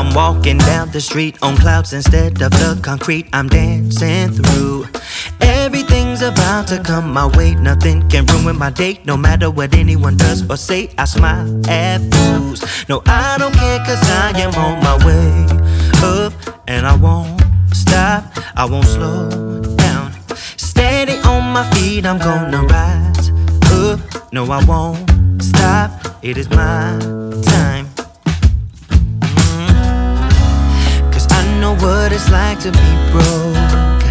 I'm walking down the street on clouds instead of the concrete I'm dancing through. Everything's about to come my way. Nothing can ruin my day, no matter what anyone does or say. I smile at fools. No, I don't care, cause I am on my way up, and I won't stop, I won't slow down. Steady on my feet, I'm gonna rise up. No, I won't stop, it is my time. Cause I know what it's like to be broke.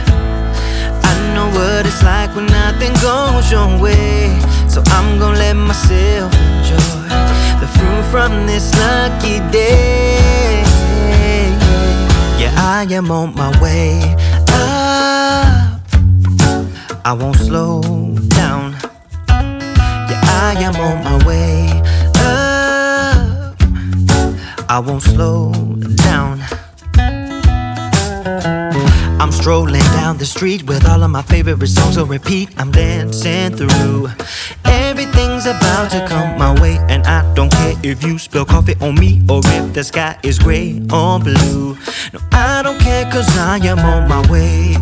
I know what it's like when nothing goes your way. So I'm gonna let myself enjoy the fruit from this lucky day. Yeah, I am on my way up, I won't slow down. Yeah, I am on my way up, I won't slow down. I'm strolling down the street with all of my favorite songs on repeat. I'm dancing through. Everything's about to come my way, and I don't care if you spill coffee on me or if the sky is gray or blue. No, I don't care, cause I am on my way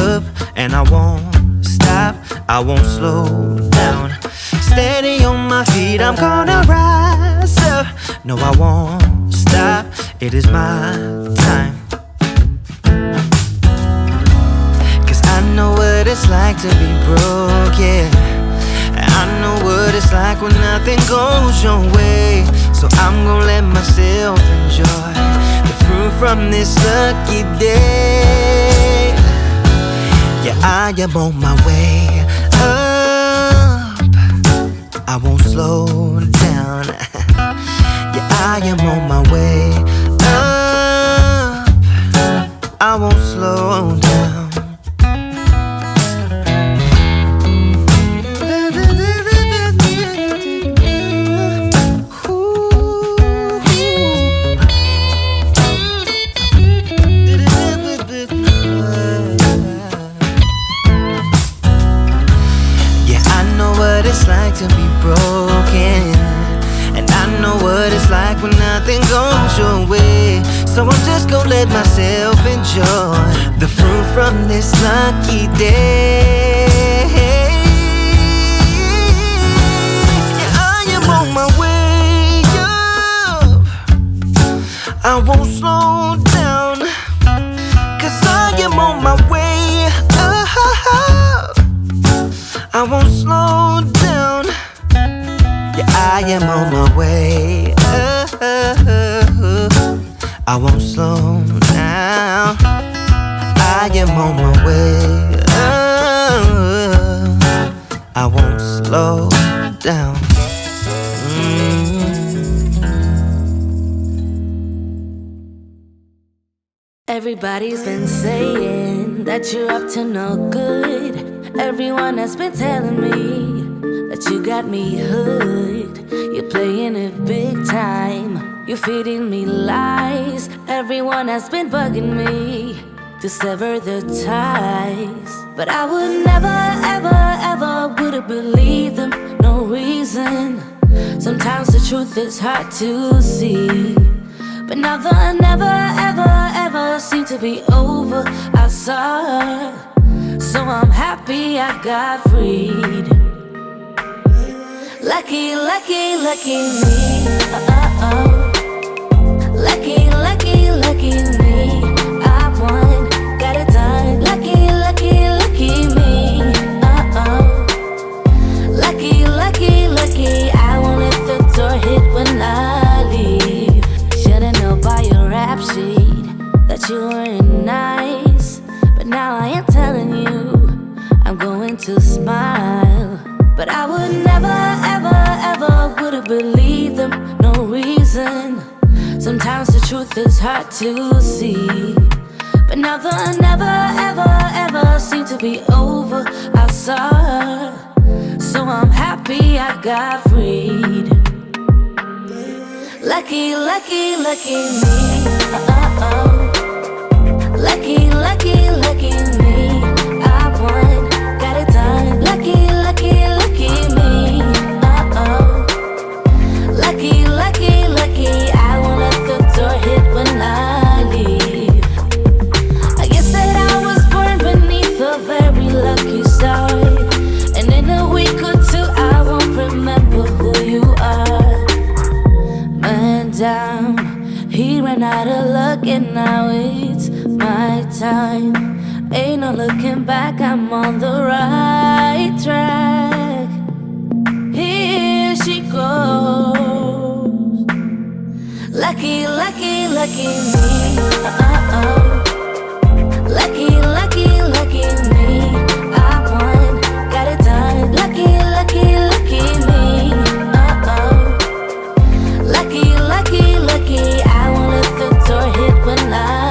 up, and I won't stop, I won't slow down. Steady on my feet, I'm gonna rise up. No, I won't stop, it is my time. I know what it's like to be broke, yeah. I know what it's like when nothing goes your way. So I'm gonna let myself enjoy the fruit from this lucky day. Yeah, I am on my way up, I won't slow down. Yeah, I am on my way up, I won't slow down. It's like to be broken, and I know what it's like when nothing goes your way. So I'm just gonna let myself enjoy the fruit from this lucky day. Yeah, I am on my way up, I won't slow down, cause I am on my way up, I won't slow down. Yeah, I am on my way up, I won't slow down. I am on my way up, I won't slow down. Everybody's been saying that you're up to no good. Everyone has been telling me that you got me hooked. You're playing it big time, you're feeding me lies. Everyone has been bugging me to sever the ties, but I would never, ever, ever would've believed them, no reason. Sometimes the truth is hard to see, but now the never, ever, ever seemed to be over. I saw her, so I'm happy I got freed. Lucky, lucky, lucky me. Lucky, lucky, lucky me. I won, got it done. Lucky, lucky, lucky me. Lucky, lucky, lucky. I won't let the door hit when I leave. Should've known by your rap sheet that you weren't nice, but now I am telling you I'm going to smile. But I would never, ever, ever would've believed them, no reason. Sometimes the truth is hard to see, but now the never, ever, ever seemed to be over. I saw her, so I'm happy I got freed. Lucky, lucky, lucky me. Lucky, lucky, lucky me. I won, got it done. Lucky, lucky, lucky me. Lucky, lucky, lucky. I won't let the door hit when I down. He ran out of luck and now it's my time. Ain't no looking back, I'm on the right track. Here she goes. Lucky, lucky, lucky me. Lucky, lucky, lucky me. I won, got it done. Lucky, lucky, lucky me. Lucky, lucky, lucky. I won't let the door hit when I